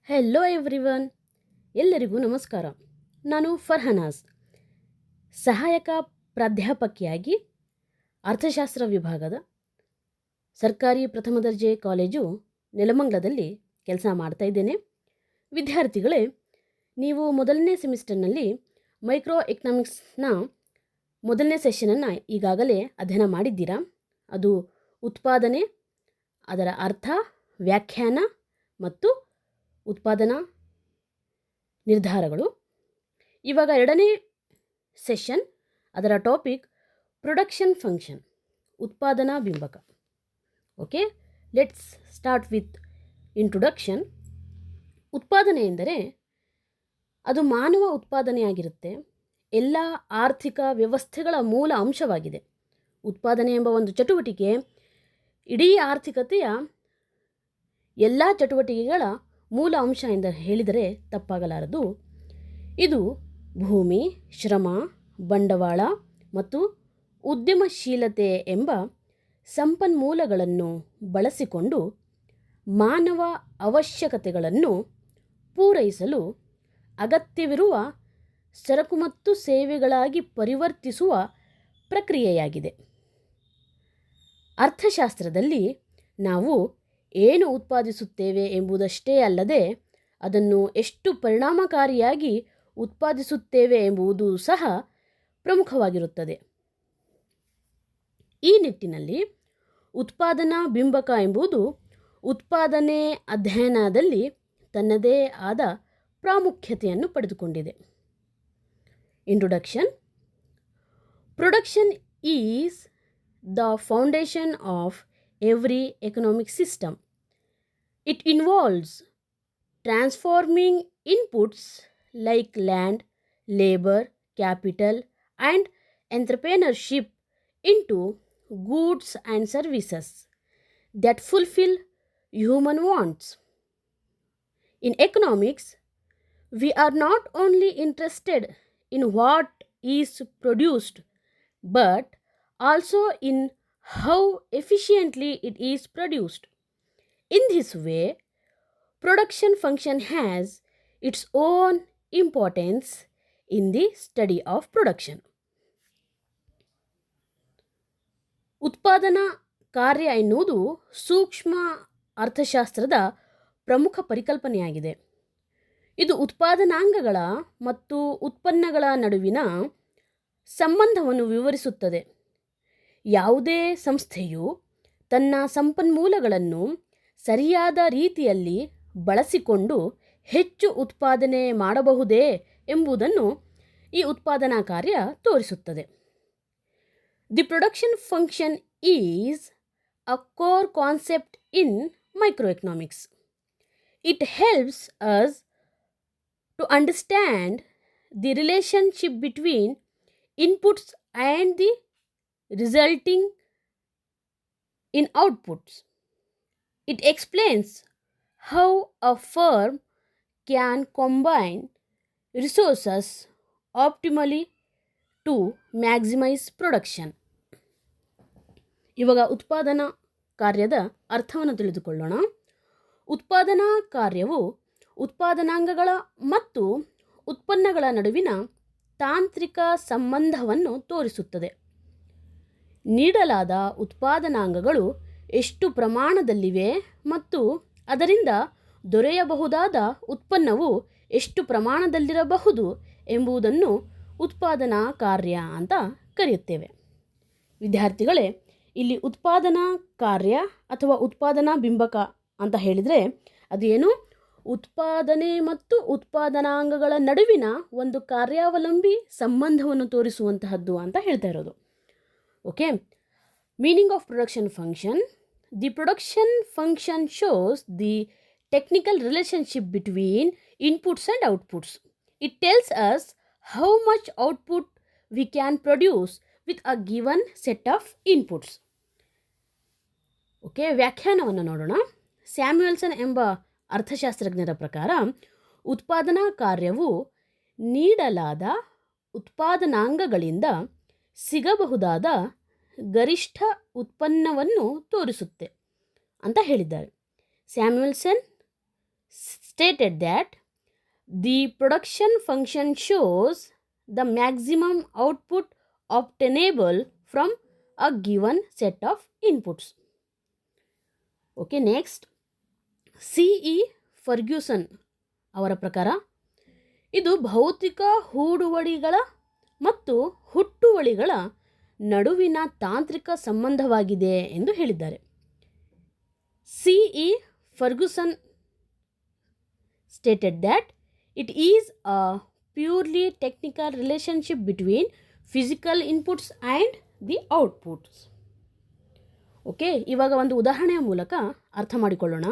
Hello everyone, ಎಲ್ಲರಿಗೂ ನಮಸ್ಕಾರ. ನಾನು ಫರ್ಹನಾಸ್, ಸಹಾಯಕ ಪ್ರಾಧ್ಯಾಪಕಿಯಾಗಿ ಅರ್ಥಶಾಸ್ತ್ರ ವಿಭಾಗದ ಸರ್ಕಾರಿ ಪ್ರಥಮ ದರ್ಜೆ ಕಾಲೇಜು ನೆಲಮಂಗಲದಲ್ಲಿ ಕೆಲಸ ಮಾಡ್ತಾ ಇದ್ದೇನೆ. ವಿದ್ಯಾರ್ಥಿಗಳೇ, ನೀವು ಮೊದಲನೇ ಸೆಮಿಸ್ಟರ್ನಲ್ಲಿ ಮೈಕ್ರೋ ಎಕನಾಮಿಕ್ಸ್ನ ಮೊದಲನೇ ಸೆಷನನ್ನು ಈಗಾಗಲೇ ಅಧ್ಯಯನ ಮಾಡಿದ್ದೀರಾ. ಅದು ಉತ್ಪಾದನೆ, ಅದರ ಅರ್ಥ, ವ್ಯಾಖ್ಯಾನ ಮತ್ತು ಉತ್ಪಾದನಾ ನಿರ್ಧಾರಗಳು. ಇವಾಗ ಎರಡನೇ ಸೆಷನ್, ಅದರ ಟಾಪಿಕ್ ಪ್ರೊಡಕ್ಷನ್ ಫಂಕ್ಷನ್, ಉತ್ಪಾದನಾ ಬಿಂಬಕ. Okay, let's start with introduction. ಉತ್ಪಾದನೆ ಎಂದರೆ ಅದು ಮಾನವ ಉತ್ಪಾದನೆಯಾಗಿರುತ್ತೆ. ಎಲ್ಲ ಆರ್ಥಿಕ ವ್ಯವಸ್ಥೆಗಳ ಮೂಲ ಅಂಶವಾಗಿದೆ. ಉತ್ಪಾದನೆ ಎಂಬ ಒಂದು ಚಟುವಟಿಕೆ ಇಡೀ ಆರ್ಥಿಕತೆಯ ಎಲ್ಲ ಚಟುವಟಿಕೆಗಳ ಮೂಲ ಅಂಶ ಎಂದು ಹೇಳಿದರೆ ತಪ್ಪಾಗಲಾರದು. ಇದು ಭೂಮಿ, ಶ್ರಮ, ಬಂಡವಾಳ ಮತ್ತು ಉದ್ಯಮಶೀಲತೆ ಎಂಬ ಸಂಪನ್ಮೂಲಗಳನ್ನು ಬಳಸಿಕೊಂಡು ಮಾನವ ಅವಶ್ಯಕತೆಗಳನ್ನು ಪೂರೈಸಲು ಅಗತ್ಯವಿರುವ ಸರಕು ಮತ್ತು ಸೇವೆಗಳಾಗಿ ಪರಿವರ್ತಿಸುವ ಪ್ರಕ್ರಿಯೆಯಾಗಿದೆ. ಅರ್ಥಶಾಸ್ತ್ರದಲ್ಲಿ ನಾವು ಏನು ಉತ್ಪಾದಿಸುತ್ತೇವೆ ಎಂಬುದಷ್ಟೇ ಅಲ್ಲದೆ ಅದನ್ನು ಎಷ್ಟು ಪರಿಣಾಮಕಾರಿಯಾಗಿ ಉತ್ಪಾದಿಸುತ್ತೇವೆ ಎಂಬುದು ಸಹ ಪ್ರಮುಖವಾಗಿರುತ್ತದೆ. ಈ ನಿಟ್ಟಿನಲ್ಲಿ ಉತ್ಪಾದನಾ ಬಿಂಬಕ ಎಂಬುದು ಉತ್ಪಾದನೆ ಅಧ್ಯಯನದಲ್ಲಿ ತನ್ನದೇ ಆದ ಪ್ರಾಮುಖ್ಯತೆಯನ್ನು ಪಡೆದುಕೊಂಡಿದೆ. Introduction. Production is the foundation of every economic system. It involves transforming inputs like land, labor, capital, and entrepreneurship into goods and services that fulfill human wants. In economics, we are not only interested in what is produced, but also in how efficiently it is produced. In this way, production function has its own importance in the study of production. ಉತ್ಪಾದನಾ ಕಾರ್ಯ ಎನ್ನುವುದು ಸೂಕ್ಷ್ಮ ಅರ್ಥಶಾಸ್ತ್ರದ ಪ್ರಮುಖ ಪರಿಕಲ್ಪನೆಯಾಗಿದೆ. ಇದು ಉತ್ಪಾದನಾಂಗಗಳ ಮತ್ತು ಉತ್ಪನ್ನಗಳ ನಡುವಿನ ಸಂಬಂಧವನ್ನು ವಿವರಿಸುತ್ತದೆ. ಯಾವುದೇ ಸಂಸ್ಥೆಯು ತನ್ನ ಸಂಪನ್ಮೂಲಗಳನ್ನು ಸರಿಯಾದ ರೀತಿಯಲ್ಲಿ ಬಳಸಿಕೊಂಡು ಹೆಚ್ಚು ಉತ್ಪಾದನೆ ಮಾಡಬಹುದೇ ಎಂಬುದನ್ನು ಈ ಉತ್ಪಾದನಾ ಕಾರ್ಯ ತೋರಿಸುತ್ತದೆ. The production function is a core concept in microeconomics. It helps us to understand the relationship between inputs and the resulting in outputs. It explains how a firm can combine resources optimally to maximize production. ಇವಾಗ ಉತ್ಪಾದನಾ ಕಾರ್ಯದ ಅರ್ಥವನ್ನು ತಿಳಿದುಕೊಳ್ಳೋಣ. ಉತ್ಪಾದನಾ ಕಾರ್ಯವು ಉತ್ಪಾದನಾಂಗಗಳ ಮತ್ತು ಉತ್ಪನ್ನಗಳ ನಡುವಿನ ತಾಂತ್ರಿಕ ಸಂಬಂಧವನ್ನು ತೋರಿಸುತ್ತದೆ. ನೀಡಲಾದ ಉತ್ಪಾದನಾಂಗಗಳು ಎಷ್ಟು ಪ್ರಮಾಣದಲ್ಲಿವೆ ಮತ್ತು ಅದರಿಂದ ದೊರೆಯಬಹುದಾದ ಉತ್ಪನ್ನವು ಎಷ್ಟು ಪ್ರಮಾಣದಲ್ಲಿರಬಹುದು ಎಂಬುದನ್ನು ಉತ್ಪಾದನಾ ಕಾರ್ಯ ಅಂತ ಕರೆಯುತ್ತೇವೆ. ವಿದ್ಯಾರ್ಥಿಗಳೇ, ಇಲ್ಲಿ ಉತ್ಪಾದನಾ ಕಾರ್ಯ ಅಥವಾ ಉತ್ಪಾದನಾ ಬಿಂಬಕ ಅಂತ ಹೇಳಿದರೆ ಅದೇನು? ಉತ್ಪಾದನೆ ಮತ್ತು ಉತ್ಪಾದನಾಂಗಗಳ ನಡುವಿನ ಒಂದು ಕಾರ್ಯಾವಲಂಬಿ ಸಂಬಂಧವನ್ನು ತೋರಿಸುವಂತಹದ್ದು ಅಂತ ಹೇಳ್ತಾ ಇರೋದು. Okay, meaning of production function. The production function shows the technical relationship between inputs and outputs. It tells us how much output we can produce with a given set of inputs. Okay, ವ್ಯಾಖ್ಯಾನವನ್ನು ನೋಡೋಣ. ಸ್ಯಾಮ್ಯುಯಲ್ಸನ್ ಎಂಬ ಅರ್ಥಶಾಸ್ತ್ರಜ್ಞರ ಪ್ರಕಾರ ಉತ್ಪಾದನಾ ಕಾರ್ಯವು ನೀಡಲಾದ ಉತ್ಪಾದನಾಂಗಗಳಿಂದ ಸಿಗಬಹುದಾದ ಗರಿಷ್ಠ ಉತ್ಪನ್ನವನ್ನು ತೋರಿಸುತ್ತೆ ಅಂತ ಹೇಳಿದ್ದಾರೆ. ಸ್ಯಾಮ್ಯುಯಲ್ಸನ್ stated that the production function shows the maximum output obtainable from a given set of inputs. Okay, next C.E. Ferguson ಅವರ ಪ್ರಕಾರ ಇದು ಭೌತಿಕ ಹೂಡುವಳಿಗಳ ಮತ್ತು ಹುಟ್ಟುವಳಿಗಳ ನಡುವಿನ ತಾಂತ್ರಿಕ ಸಂಬಂಧವಾಗಿದೆ ಎಂದು ಹೇಳಿದ್ದಾರೆ. C.E. Ferguson stated that it is a purely technical relationship between physical inputs and the outputs. Okay, ಇವಾಗ ಒಂದು ಉದಾಹರಣೆಯ ಮೂಲಕ ಅರ್ಥ ಮಾಡಿಕೊಳ್ಳೋಣ.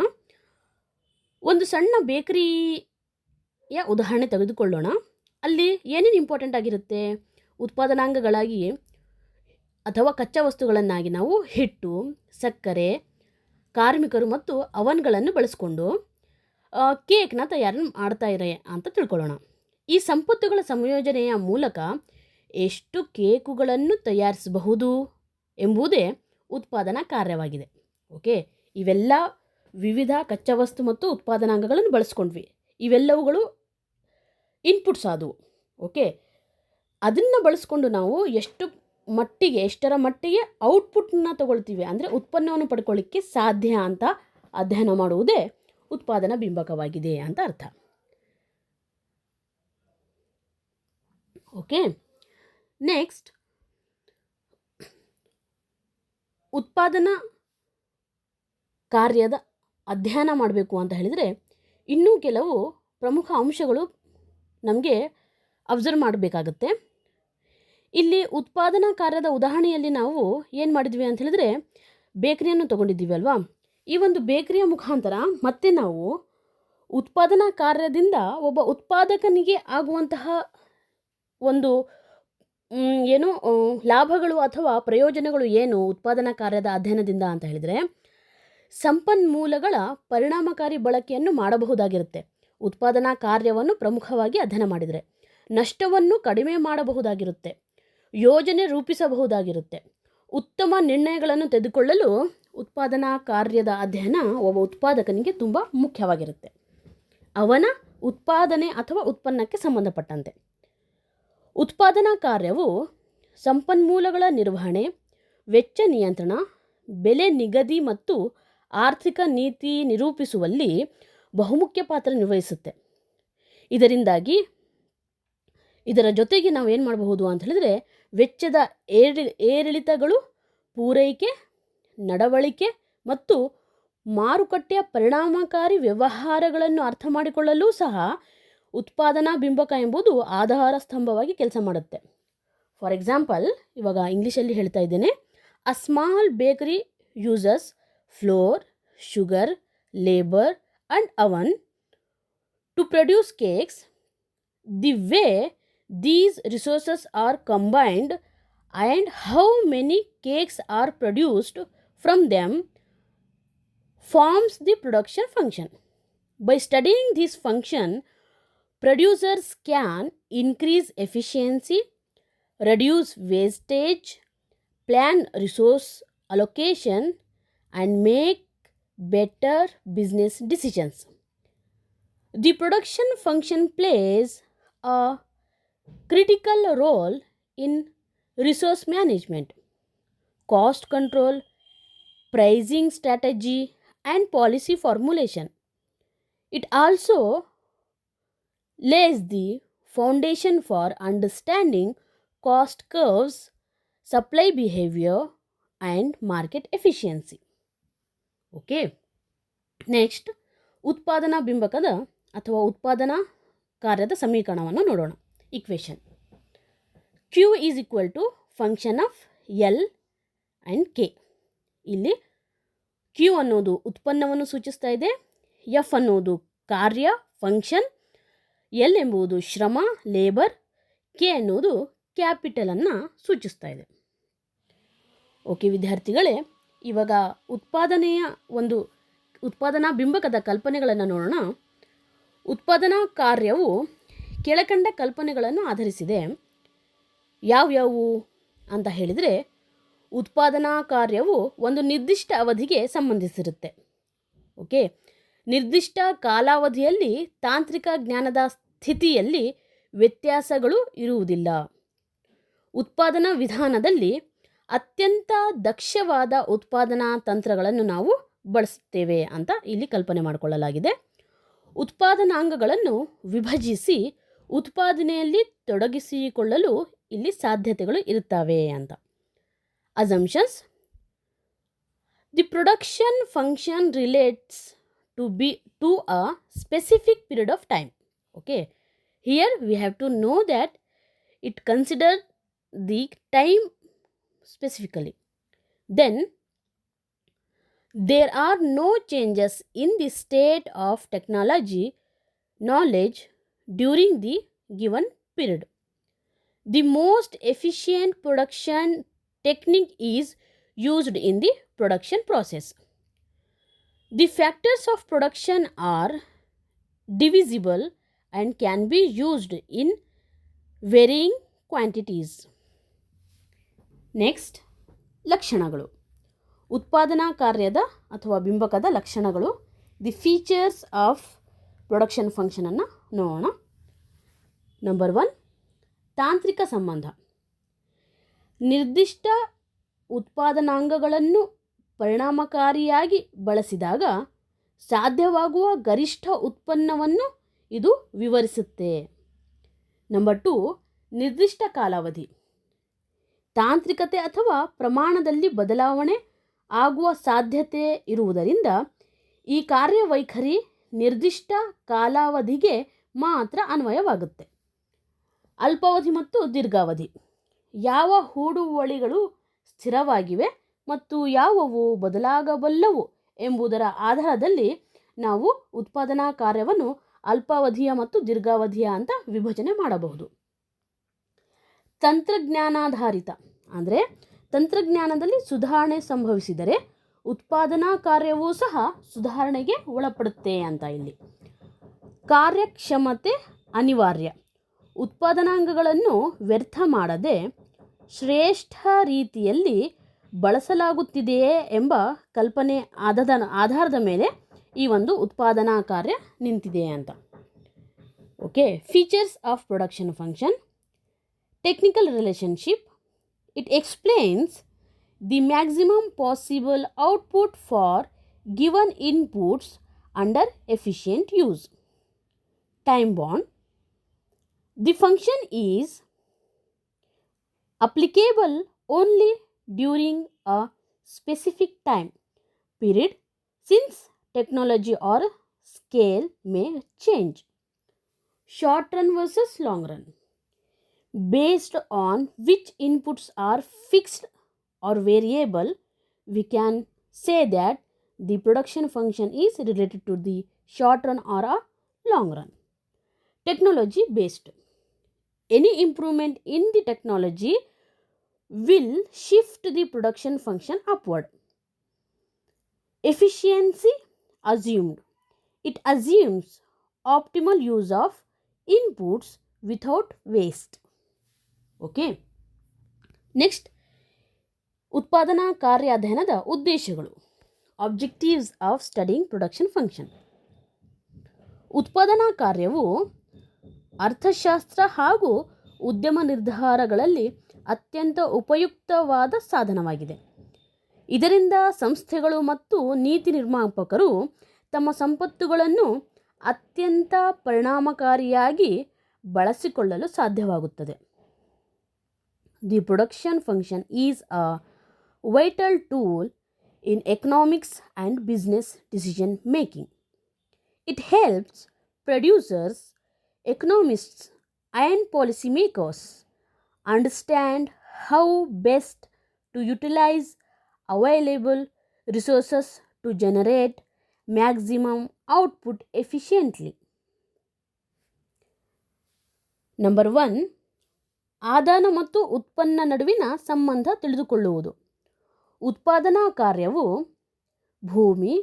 ಒಂದು ಸಣ್ಣ ಬೇಕರಿಯ ಉದಾಹರಣೆ ತೆಗೆದುಕೊಳ್ಳೋಣ. ಅಲ್ಲಿ ಏನೇನು ಇಂಪಾರ್ಟೆಂಟ್ ಆಗಿರುತ್ತೆ? ಉತ್ಪಾದನಾಂಗಗಳಾಗಿ ಅಥವಾ ಕಚ್ಚಾ ವಸ್ತುಗಳನ್ನಾಗಿ ನಾವು ಹಿಟ್ಟು, ಸಕ್ಕರೆ, ಕಾರ್ಮಿಕರು ಮತ್ತು ಅವನ್ಗಳನ್ನು ಬಳಸಿಕೊಂಡು ಕೇಕ್ನ ತಯಾರು ಮಾಡ್ತಾ ಇರೆ ಅಂತ ತಿಳ್ಕೊಳ್ಳೋಣ. ಈ ಸಂಪತ್ತುಗಳ ಸಂಯೋಜನೆಯ ಮೂಲಕ ಎಷ್ಟು ಕೇಕುಗಳನ್ನು ತಯಾರಿಸಬಹುದು ಎಂಬುದೇ ಉತ್ಪಾದನಾ ಕಾರ್ಯವಾಗಿದೆ. ಓಕೆ, ಇವೆಲ್ಲ ವಿವಿಧ ಕಚ್ಚಾ ವಸ್ತು ಮತ್ತು ಉತ್ಪಾದನಾಂಗಗಳನ್ನು ಬಳಸ್ಕೊಂಡ್ವಿ. ಇವೆಲ್ಲವುಗಳು ಇನ್ಪುಟ್ಸ್ ಆದವು. ಓಕೆ, ಅದನ್ನು ಬಳಸ್ಕೊಂಡು ನಾವು ಎಷ್ಟರ ಮಟ್ಟಿಗೆ ಔಟ್ಪುಟ್ನ ತಗೊಳ್ತೀವಿ, ಅಂದರೆ ಉತ್ಪನ್ನವನ್ನು ಪಡ್ಕೊಳ್ಳಿಕ್ಕೆ ಸಾಧ್ಯ ಅಂತ ಅಧ್ಯಯನ ಮಾಡುವುದೇ ಉತ್ಪಾದನಾ ಬಿಂಬಕವಾಗಿದೆ ಅಂತ ಅರ್ಥ. ಓಕೆ, ನೆಕ್ಸ್ಟ್ ಉತ್ಪಾದನಾ ಕಾರ್ಯದ ಅಧ್ಯಯನ ಮಾಡಬೇಕು ಅಂತ ಹೇಳಿದರೆ ಇನ್ನೂ ಕೆಲವು ಪ್ರಮುಖ ಅಂಶಗಳು ನಮಗೆ ಅಬ್ಸರ್ವ್ ಮಾಡಬೇಕಾಗುತ್ತೆ. ಇಲ್ಲಿ ಉತ್ಪಾದನಾ ಕಾರ್ಯದ ಉದಾಹರಣೆಯಲ್ಲಿ ನಾವು ಏನು ಮಾಡಿದ್ವಿ ಅಂತ ಹೇಳಿದ್ರೆ ಬೇಕರಿಯನ್ನು ತೊಗೊಂಡಿದ್ದೀವಿ ಅಲ್ವಾ. ಈ ಒಂದು ಬೇಕರಿಯ ಮುಖಾಂತರ ಮತ್ತೆ ನಾವು ಉತ್ಪಾದನಾ ಕಾರ್ಯದಿಂದ ಒಬ್ಬ ಉತ್ಪಾದಕನಿಗೆ ಆಗುವಂತಹ ಒಂದು ಲಾಭಗಳು ಅಥವಾ ಪ್ರಯೋಜನಗಳು ಏನು ಉತ್ಪಾದನಾ ಕಾರ್ಯದ ಅಧ್ಯಯನದಿಂದ ಅಂತ ಹೇಳಿದರೆ, ಸಂಪನ್ಮೂಲಗಳ ಪರಿಣಾಮಕಾರಿ ಬಳಕೆಯನ್ನು ಮಾಡಬಹುದಾಗಿರುತ್ತೆ. ಉತ್ಪಾದನಾ ಕಾರ್ಯವನ್ನು ಪ್ರಮುಖವಾಗಿ ಅಧ್ಯಯನ ಮಾಡಿದರೆ ನಷ್ಟವನ್ನು ಕಡಿಮೆ ಮಾಡಬಹುದಾಗಿರುತ್ತೆ, ಯೋಜನೆ ರೂಪಿಸಬಹುದಾಗಿರುತ್ತೆ. ಉತ್ತಮ ನಿರ್ಣಯಗಳನ್ನು ತೆಗೆದುಕೊಳ್ಳಲು ಉತ್ಪಾದನಾ ಕಾರ್ಯದ ಅಧ್ಯಯನ ಒಬ್ಬ ಉತ್ಪಾದಕನಿಗೆ ತುಂಬ ಮುಖ್ಯವಾಗಿರುತ್ತೆ, ಅವನ ಉತ್ಪಾದನೆ ಅಥವಾ ಉತ್ಪನ್ನಕ್ಕೆ ಸಂಬಂಧಪಟ್ಟಂತೆ. ಉತ್ಪಾದನಾ ಕಾರ್ಯವು ಸಂಪನ್ಮೂಲಗಳ ನಿರ್ವಹಣೆ, ವೆಚ್ಚ ನಿಯಂತ್ರಣ, ಬೆಲೆ ನಿಗದಿ ಮತ್ತು ಆರ್ಥಿಕ ನೀತಿ ನಿರೂಪಿಸುವಲ್ಲಿ ಬಹುಮುಖ್ಯ ಪಾತ್ರ ನಿರ್ವಹಿಸುತ್ತೆ. ಇದರ ಜೊತೆಗೆ ನಾವು ಏನು ಮಾಡಬಹುದು ಅಂತ ಹೇಳಿದರೆ ವೆಚ್ಚದ ಏರಿಳಿತಗಳು, ಪೂರೈಕೆ, ನಡವಳಿಕೆ ಮತ್ತು ಮಾರುಕಟ್ಟೆಯ ಪರಿಣಾಮಕಾರಿ ವ್ಯವಹಾರಗಳನ್ನು ಅರ್ಥ ಮಾಡಿಕೊಳ್ಳಲು ಸಹ ಉತ್ಪಾದನಾ ಬಿಂಬಕ ಎಂಬುದು ಆಧಾರ ಸ್ತಂಭವಾಗಿ ಕೆಲಸ ಮಾಡುತ್ತೆ. ಫಾರ್ ಎಕ್ಸಾಂಪಲ್, ಇವಾಗ ಇಂಗ್ಲೀಷಲ್ಲಿ ಹೇಳ್ತಾ ಇದ್ದೇನೆ. A small bakery uses flour, sugar, labour and oven to produce cakes. The way these resources are combined and how many cakes are produced from them forms the production function. By studying this function, producers can increase efficiency, reduce wastage, plan resource allocation, and make better business decisions. The production function plays a critical role in resource management, cost control, pricing strategy, and policy formulation. It also lays the foundation for understanding cost curves, supply behavior, and market efficiency. Okay. Next ಉತ್ಪಾದನಾ ಬಿಂಬಕದ ಅಥವಾ ಉತ್ಪಾದನಾ ಕಾರ್ಯದ ಸಮೀಕರಣವನ್ನು ನೋಡೋಣ. Equation Q is equal to function of L and K. ಇಲ್ಲಿ Q ಅನ್ನೋದು ಉತ್ಪನ್ನವನ್ನು ಸೂಚಿಸ್ತಾ ಇದೆ, F ಅನ್ನೋದು ಕಾರ್ಯ ಫಂಕ್ಷನ್, L ಎಂಬುದು ಶ್ರಮ ಲೇಬರ್, K ಅನ್ನೋದು ಕ್ಯಾಪಿಟಲನ್ನು ಸೂಚಿಸ್ತಾ ಇದೆ. ಓಕೆ ವಿದ್ಯಾರ್ಥಿಗಳೇ, ಇವಾಗ ಉತ್ಪಾದನಾ ಬಿಂಬಕದ ಕಲ್ಪನೆಗಳನ್ನು ನೋಡೋಣ. ಉತ್ಪಾದನಾ ಕಾರ್ಯವು ಕೆಳಕಂಡ ಕಲ್ಪನೆಗಳನ್ನು ಆಧರಿಸಿದೆ. ಯಾವ್ಯಾವು ಅಂತ ಹೇಳಿದರೆ, ಉತ್ಪಾದನಾ ಕಾರ್ಯವು ಒಂದು ನಿರ್ದಿಷ್ಟ ಅವಧಿಗೆ ಸಂಬಂಧಿಸಿರುತ್ತೆ. ಓಕೆ, ನಿರ್ದಿಷ್ಟ ಕಾಲಾವಧಿಯಲ್ಲಿ ತಾಂತ್ರಿಕ ಜ್ಞಾನದ ಸ್ಥಿತಿಯಲ್ಲಿ ವ್ಯತ್ಯಾಸಗಳು ಇರುವುದಿಲ್ಲ. ಉತ್ಪಾದನಾ ವಿಧಾನದಲ್ಲಿ ಅತ್ಯಂತ ದಕ್ಷವಾದ ಉತ್ಪಾದನಾ ತಂತ್ರಗಳನ್ನು ನಾವು ಬಳಸುತ್ತೇವೆ ಅಂತ ಇಲ್ಲಿ ಕಲ್ಪನೆ ಮಾಡಿಕೊಳ್ಳಲಾಗಿದೆ. ಉತ್ಪಾದನಾಂಗಗಳನ್ನು ವಿಭಜಿಸಿ ಉತ್ಪಾದನೆಯಲ್ಲಿ ತೊಡಗಿಸಿಕೊಳ್ಳಲು ಇಲ್ಲಿ ಸಾಧ್ಯತೆಗಳು ಇರುತ್ತವೆ ಅಂತ. Assumptions: the production function relates to a specific period of time. Okay, here we have to know that it considers the time specifically. Then there are no changes in the state of technology knowledge during the given period. The most efficient production technique is used in the production process. The factors of production are divisible and can be used in varying quantities. Next, ಲಕ್ಷಣಗಳು. ಉತ್ಪಾದನಾ ಕಾರ್ಯದ ಅಥವಾ ಬಿಂಬಕದ ಲಕ್ಷಣಗಳು. The features of production ಫಂಕ್ಷನನ್ನು ನೋಡೋಣ. Number 1, ತಾಂತ್ರಿಕ ಸಂಬಂಧ. ನಿರ್ದಿಷ್ಟ ಉತ್ಪಾದನಾಂಗಗಳನ್ನು ಪರಿಣಾಮಕಾರಿಯಾಗಿ ಬಳಸಿದಾಗ ಸಾಧ್ಯವಾಗುವ ಗರಿಷ್ಠ ಉತ್ಪನ್ನವನ್ನು ಇದು ವಿವರಿಸುತ್ತೆ. ನಂಬರ್ 2, ನಿರ್ದಿಷ್ಟ ಕಾಲಾವಧಿ. ತಾಂತ್ರಿಕತೆ ಅಥವಾ ಪ್ರಮಾಣದಲ್ಲಿ ಬದಲಾವಣೆ ಆಗುವ ಸಾಧ್ಯತೆ ಇರುವುದರಿಂದ ಈ ಕಾರ್ಯವೈಖರಿ ನಿರ್ದಿಷ್ಟ ಕಾಲಾವಧಿಗೆ ಮಾತ್ರ ಅನ್ವಯವಾಗುತ್ತೆ. ಅಲ್ಪಾವಧಿ ಮತ್ತು ದೀರ್ಘಾವಧಿ. ಯಾವ ಹೂಡುವಳಿಗಳು ಸ್ಥಿರವಾಗಿವೆ ಮತ್ತು ಯಾವುವು ಬದಲಾಗಬಲ್ಲವು ಎಂಬುದರ ಆಧಾರದಲ್ಲಿ ನಾವು ಉತ್ಪಾದನಾ ಕಾರ್ಯವನ್ನು ಅಲ್ಪಾವಧಿಯ ಮತ್ತು ದೀರ್ಘಾವಧಿಯ ಅಂತ ವಿಭಜನೆ ಮಾಡಬಹುದು. ತಂತ್ರಜ್ಞಾನಾಧಾರಿತ ಅಂದರೆ ತಂತ್ರಜ್ಞಾನದಲ್ಲಿ ಸುಧಾರಣೆ ಸಂಭವಿಸಿದರೆ ಉತ್ಪಾದನಾ ಕಾರ್ಯವೂ ಸಹ ಸುಧಾರಣೆಗೆ ಒಳಪಡುತ್ತೆ ಅಂತ ಇಲ್ಲಿ. ಕಾರ್ಯಕ್ಷಮತೆ ಅನಿವಾರ್ಯ. ಉತ್ಪಾದನಾಂಗಗಳನ್ನು ವ್ಯರ್ಥ ಮಾಡದೆ ಶ್ರೇಷ್ಠ ರೀತಿಯಲ್ಲಿ ಬಳಸಲಾಗುತ್ತಿದೆಯೇ ಎಂಬ ಕಲ್ಪನೆ ಆಧಾರದ ಮೇಲೆ ಈ ಒಂದು ಉತ್ಪಾದನಾ ಕಾರ್ಯ ನಿಂತಿದೆ ಅಂತ. Okay, features of production function. Technical relationship. It explains the maximum possible output for given inputs under efficient use. Time bond. The function is applicable only during a specific time period since technology or scale may change. Short run versus long run. Based on which inputs are fixed or variable, we can say that the production function is related to the short run or a long run. Technology based. Any improvement in the technology will shift the production function upward. Efficiency assumed. It assumes optimal use of inputs without waste. Okay. Next, ಉತ್ಪಾದನಾ ಕಾರ್ಯ ಅಧ್ಯಯನದ ಉದ್ದೇಶಗಳು. Objectives of studying production function. ಉತ್ಪಾದನಾ ಕಾರ್ಯವು ಅರ್ಥಶಾಸ್ತ್ರ ಹಾಗೂ ಉದ್ಯಮ ನಿರ್ಧಾರಗಳಲ್ಲಿ ಅತ್ಯಂತ ಉಪಯುಕ್ತವಾದ ಸಾಧನವಾಗಿದೆ. ಇದರಿಂದ ಸಂಸ್ಥೆಗಳು ಮತ್ತು ನೀತಿ ನಿರ್ಮಾಪಕರು ತಮ್ಮ ಸಂಪತ್ತುಗಳನ್ನು ಅತ್ಯಂತ ಪರಿಣಾಮಕಾರಿಯಾಗಿ ಬಳಸಿಕೊಳ್ಳಲು ಸಾಧ್ಯವಾಗುತ್ತದೆ. The production function is a vital tool in economics and business decision making. It helps producers, economists and policy makers understand how best to utilize available resources to generate maximum output efficiently. Number 1, ಆದಾನ ಮತ್ತು ಉತ್ಪನ್ನ ನಡುವಿನ ಸಂಬಂಧ ತಿಳಿದುಕೊಳ್ಳುವುದು. ಉತ್ಪಾದನಾ ಕಾರ್ಯವು ಭೂಮಿ,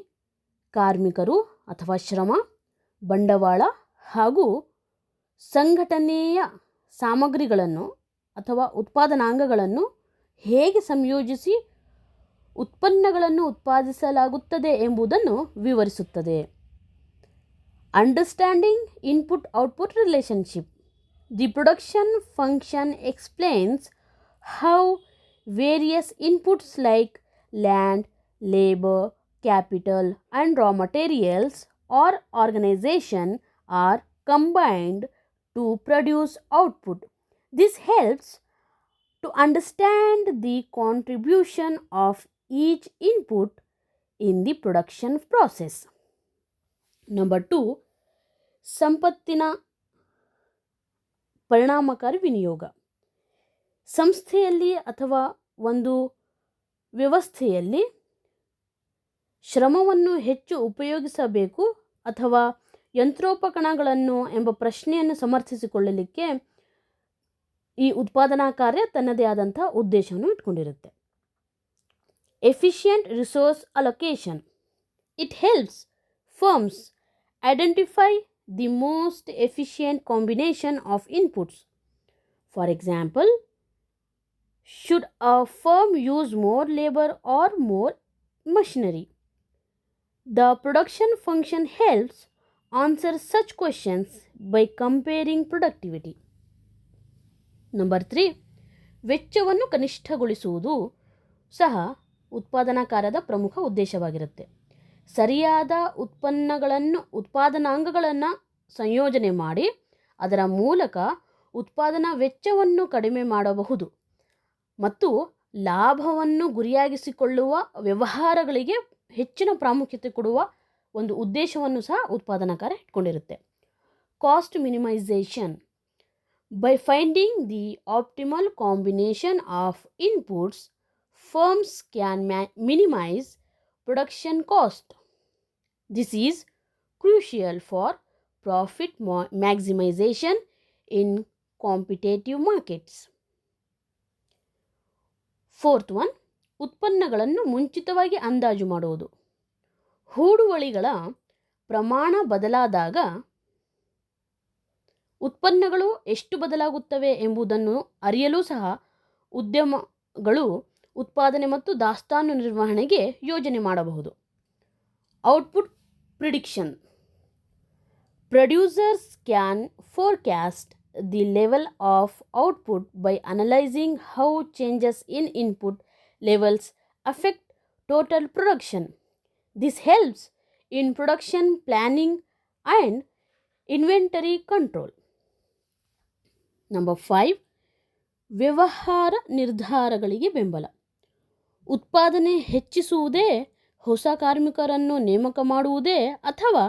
ಕಾರ್ಮಿಕರು ಅಥವಾ ಶ್ರಮ, ಬಂಡವಾಳ ಹಾಗೂ ಸಂಘಟನೆಯ ಸಾಮಗ್ರಿಗಳನ್ನು ಅಥವಾ ಉತ್ಪಾದನಾಂಗಗಳನ್ನು ಹೇಗೆ ಸಂಯೋಜಿಸಿ ಉತ್ಪನ್ನಗಳನ್ನು ಉತ್ಪಾದಿಸಲಾಗುತ್ತದೆ ಎಂಬುದನ್ನು ವಿವರಿಸುತ್ತದೆ. Understanding input-output relationship. The production function explains how various inputs like land, labor, capital, and raw materials or organization are combined to produce output. This helps to understand the contribution of each input in the production process. Number 2, ಸಂಪತ್ತಿನ ಪರಿಣಾಮಕಾರಿ ವಿನಿಯೋಗ. ಸಂಸ್ಥೆಯಲ್ಲಿ ಅಥವಾ ಒಂದು ವ್ಯವಸ್ಥೆಯಲ್ಲಿ ಶ್ರಮವನ್ನು ಹೆಚ್ಚು ಉಪಯೋಗಿಸಬೇಕು ಅಥವಾ ಯಂತ್ರೋಪಕರಣಗಳನ್ನು ಎಂಬ ಪ್ರಶ್ನೆಯನ್ನು ಸಮರ್ಥಿಸಿಕೊಳ್ಳಲಿಕ್ಕೆ ಈ ಉತ್ಪಾದನಾ ಕಾರ್ಯ ತನ್ನದೇ ಆದಂಥ ಉದ್ದೇಶವನ್ನು ಇಟ್ಕೊಂಡಿರುತ್ತೆ. Efficient resource allocation. It helps firms identify the most efficient combination of inputs. For example, should a firm use more labor or more machinery? The production function helps answer such questions by comparing productivity. Number 3, ವೆಚ್ಚವನ್ನು ಕನಿಷ್ಠಗೊಳಿಸುವುದು ಸಹ ಉತ್ಪಾದನಾ ಕಾರ್ಯದ ಪ್ರಮುಖ ಉದ್ದೇಶವಾಗಿರುತ್ತೆ. ಸರಿಯಾದ ಉತ್ಪಾದನಾಂಗಗಳನ್ನು ಸಂಯೋಜನೆ ಮಾಡಿ ಅದರ ಮೂಲಕ ಉತ್ಪಾದನಾ ವೆಚ್ಚವನ್ನು ಕಡಿಮೆ ಮಾಡಬಹುದು ಮತ್ತು ಲಾಭವನ್ನು ಗುರಿಯಾಗಿಸಿಕೊಳ್ಳುವ ವ್ಯವಹಾರಗಳಿಗೆ ಹೆಚ್ಚಿನ ಪ್ರಾಮುಖ್ಯತೆ ಕೊಡುವ ಒಂದು ಉದ್ದೇಶವನ್ನು ಸಹ ಉತ್ಪಾದನಾ ಕಾರ್ಯ ಇಟ್ಕೊಂಡಿರುತ್ತೆ. Cost minimisation. By finding the optimal combination of inputs, firms can minimise production cost. This is crucial for profit maximization in competitive markets. Fourth one, ಉತ್ಪನ್ನಗಳನ್ನು ಮುಂಚಿತವಾಗಿ ಅಂದಾಜು ಮಾಡುವುದು. ಹೂಡುವಳಿಗಳ ಪ್ರಮಾಣ ಬದಲಾದಾಗ ಉತ್ಪನ್ನಗಳು ಎಷ್ಟು ಬದಲಾಗುತ್ತವೆ ಎಂಬುದನ್ನು ಅರಿಯಲು ಸಹ ಉದ್ಯಮಗಳು ಉತ್ಪಾದನೆ ಮತ್ತು ದಾಸ್ತಾನು ನಿರ್ವಹಣೆಗೆ ಯೋಜನೆ ಮಾಡಬಹುದು. Output prediction. Producers can forecast the level of output by analysing how changes in input levels affect total production. This helps in production planning and inventory control. Number 5, ವ್ಯವಹಾರ ನಿರ್ಧಾರಗಳಿಗೆ ಬೆಂಬಲ. ಉತ್ಪಾದನೆ ಹೆಚ್ಚಿಸುವುದೇ, ಹೊಸ ಕಾರ್ಮಿಕರನ್ನು ನೇಮಕ ಮಾಡುವುದೇ ಅಥವಾ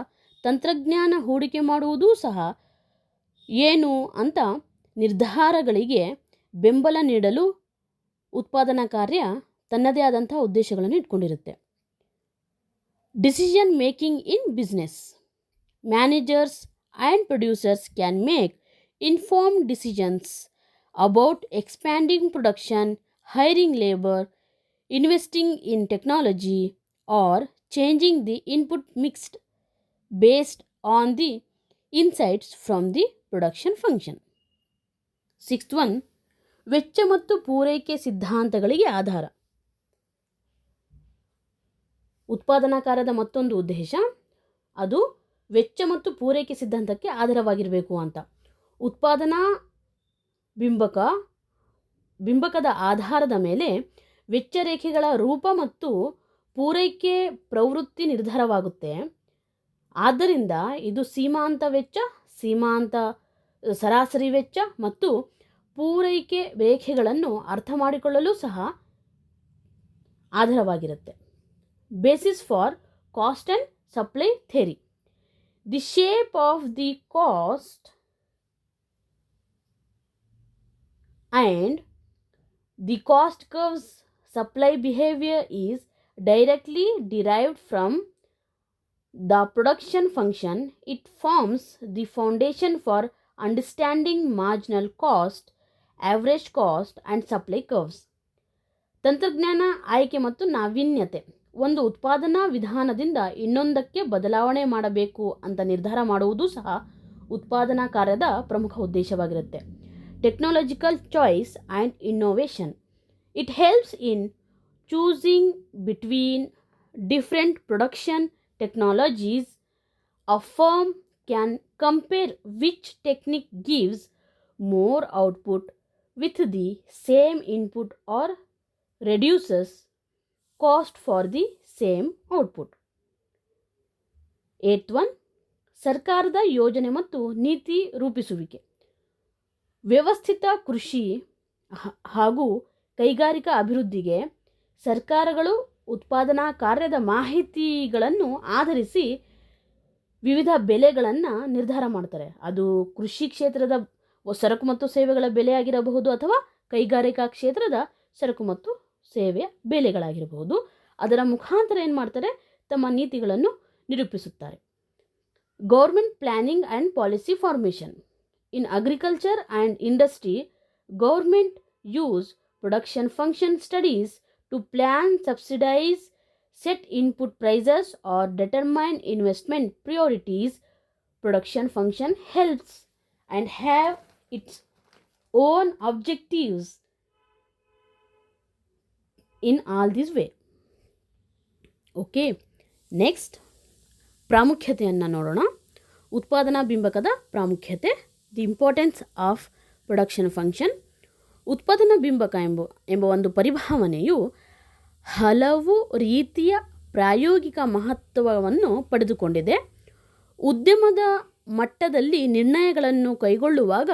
ತಂತ್ರಜ್ಞಾನ ಹೂಡಿಕೆ ಮಾಡುವುದೂ ಸಹ ಏನು ಅಂತ ನಿರ್ಧಾರಗಳಿಗೆ ಬೆಂಬಲ ನೀಡಲು ಉತ್ಪಾದನಾ ಕಾರ್ಯ ತನ್ನದೇ ಆದಂಥ ಉದ್ದೇಶಗಳನ್ನು ಇಟ್ಕೊಂಡಿರುತ್ತೆ. Decision making in business. Managers and producers can make informed decisions about expanding production, hiring labor, investing in technology, or changing the input mix based on the insights from the production function. Sixth one, ವೆಚ್ಚ ಮತ್ತು ಪೂರೈಕೆ ಸಿದ್ಧಾಂತಗಳಿಗೆ ಆಧಾರ. ಉತ್ಪಾದನಾ ಕಾರ್ಯದ ಮತ್ತೊಂದು ಉದ್ದೇಶ ಅದು ವೆಚ್ಚ ಮತ್ತು ಪೂರೈಕೆ ಸಿದ್ಧಾಂತಕ್ಕೆ ಆಧಾರವಾಗಿರಬೇಕು ಅಂತ. ಉತ್ಪಾದನಾ ಬಿಂಬಕದ ಆಧಾರದ ಮೇಲೆ ವೆಚ್ಚ ರೇಖೆಗಳ ರೂಪ ಮತ್ತು ಪೂರೈಕೆ ಪ್ರವೃತ್ತಿ ನಿರ್ಧಾರವಾಗುತ್ತೆ. ಆದ್ದರಿಂದ ಇದು ಸೀಮಾಂತ ವೆಚ್ಚ, ಸರಾಸರಿ ವೆಚ್ಚ ಮತ್ತು ಪೂರೈಕೆ ರೇಖೆಗಳನ್ನು ಅರ್ಥ ಮಾಡಿಕೊಳ್ಳಲು ಸಹ ಆಧಾರವಾಗಿರುತ್ತೆ. Basis for cost and supply theory. The shape of the cost and the cost curve's supply behavior is directly derived from the production function. It forms the foundation for understanding marginal cost, average cost and supply curves. ತಂತ್ರಜ್ಞಾನ ಆಯ್ಕೆ ಮತ್ತು ನಾವೀನ್ಯತೆ. ಒಂದು ಉತ್ಪಾದನಾ ವಿಧಾನದಿಂದ ಇನ್ನೊಂದಕ್ಕೆ ಬದಲಾವಣೆ ಮಾಡಬೇಕು ಅಂತ ನಿರ್ಧಾರ ಮಾಡುವುದು ಸಹ ಉತ್ಪಾದನಾ ಕಾರ್ಯದ ಪ್ರಮುಖ ಉದ್ದೇಶವಾಗಿರುತ್ತೆ. Technological choice and innovation. It helps in choosing between different production technologies. A firm can compare which technique gives more output with the same input or reduces cost for the same output. Eight one, ಸರ್ಕಾರದ ಯೋಜನೆ ಮತ್ತು ನೀತಿ ರೂಪಿಸುವಿಕೆ. ವ್ಯವಸ್ಥಿತ ಕೃಷಿ ಹಾಗೂ ಕೈಗಾರಿಕಾ ಅಭಿವೃದ್ಧಿಗೆ ಸರ್ಕಾರಗಳು ಉತ್ಪಾದನಾ ಕಾರ್ಯದ ಮಾಹಿತಿಗಳನ್ನು ಆಧರಿಸಿ ವಿವಿಧ ಬೆಲೆಗಳನ್ನು ನಿರ್ಧಾರ ಮಾಡ್ತಾರೆ. ಅದು ಕೃಷಿ ಕ್ಷೇತ್ರದ ಸರಕು ಮತ್ತು ಸೇವೆಗಳ ಬೆಲೆ ಆಗಿರಬಹುದು ಅಥವಾ ಕೈಗಾರಿಕಾ ಕ್ಷೇತ್ರದ ಸರಕು ಮತ್ತು ಸೇವೆಯ ಬೆಲೆಗಳಾಗಿರಬಹುದು. ಅದರ ಮುಖಾಂತರ ಏನು ಮಾಡ್ತಾರೆ, ತಮ್ಮ ನೀತಿಗಳನ್ನು ನಿರೂಪಿಸುತ್ತಾರೆ. Government planning and policy formation. In agriculture and industry, government use production function studies to plan, subsidise, set input prices or determine investment priorities. Production function helps and have its own objectives in all this way. Okay, next ಪ್ರಾಮುಖ್ಯತೆಯನ್ನು ನೋಡೋಣ. ಉತ್ಪಾದನಾ ಬಿಂಬಕದ ಪ್ರಾಮುಖ್ಯತೆ, the importance of production function. ಉತ್ಪಾದನಾ ಬಿಂಬಕ ಎಂಬ ಒಂದು ಪರಿಭಾವನೆಯು ಹಲವು ರೀತಿಯ ಪ್ರಾಯೋಗಿಕ ಮಹತ್ವವನ್ನು ಪಡೆದುಕೊಂಡಿದೆ. ಉದ್ಯಮದ ಮಟ್ಟದಲ್ಲಿ ನಿರ್ಣಯಗಳನ್ನು ಕೈಗೊಳ್ಳುವಾಗ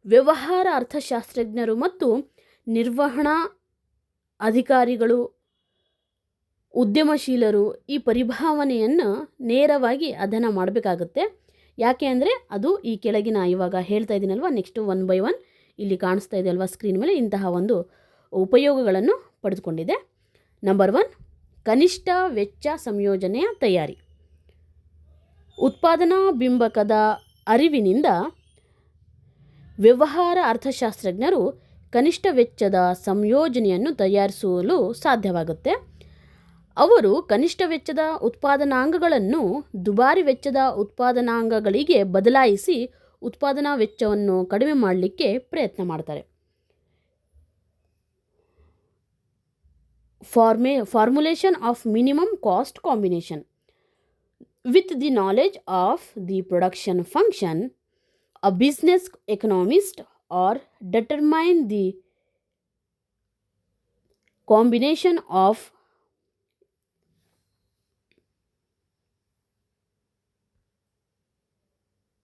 ವ್ಯವಹಾರ ಅರ್ಥಶಾಸ್ತ್ರಜ್ಞರು ಮತ್ತು ನಿರ್ವಹಣಾ ಅಧಿಕಾರಿಗಳು, ಉದ್ಯಮಶೀಲರು ಈ ಪರಿಭಾವನೆಯನ್ನು ನೇರವಾಗಿ ಅಧ್ಯಯನ ಮಾಡಬೇಕಾಗುತ್ತೆ. ಯಾಕೆ ಅಂದರೆ ಅದು ಈ ಕೆಳಗಿನ ಇವಾಗ ಹೇಳ್ತಾ ಇದ್ದೀನಲ್ವ, ನೆಕ್ಸ್ಟ್ 1 by 1 ಇಲ್ಲಿ ಕಾಣಿಸ್ತಾ ಇದೆ ಅಲ್ವಾ ಸ್ಕ್ರೀನ್ ಮೇಲೆ, ಇಂತಹ ಒಂದು ಉಪಯೋಗಗಳನ್ನು ಪಡೆದುಕೊಂಡಿದೆ. ನಂಬರ್ 1, ಕನಿಷ್ಠ ವೆಚ್ಚ ಸಂಯೋಜನೆಯ ತಯಾರಿ. ಉತ್ಪಾದನಾ ಬಿಂಬಕದ ಅರಿವಿನಿಂದ ವ್ಯವಹಾರ ಅರ್ಥಶಾಸ್ತ್ರಜ್ಞರು ಕನಿಷ್ಠ ವೆಚ್ಚದ ಸಂಯೋಜನೆಯನ್ನು ತಯಾರಿಸಲು ಸಾಧ್ಯವಾಗುತ್ತೆ. ಅವರು ಕನಿಷ್ಠ ವೆಚ್ಚದ ಉತ್ಪಾದನಾಂಗಗಳನ್ನು ದುಬಾರಿ ವೆಚ್ಚದ ಉತ್ಪಾದನಾಂಗಗಳಿಗೆ ಬದಲಾಯಿಸಿ ಉತ್ಪಾದನಾ ವೆಚ್ಚವನ್ನು ಕಡಿಮೆ ಮಾಡಲಿಕ್ಕೆ ಪ್ರಯತ್ನ ಮಾಡ್ತಾರೆ. Formulation of minimum cost combination. With the knowledge of the production function, a business economist or determine the combination of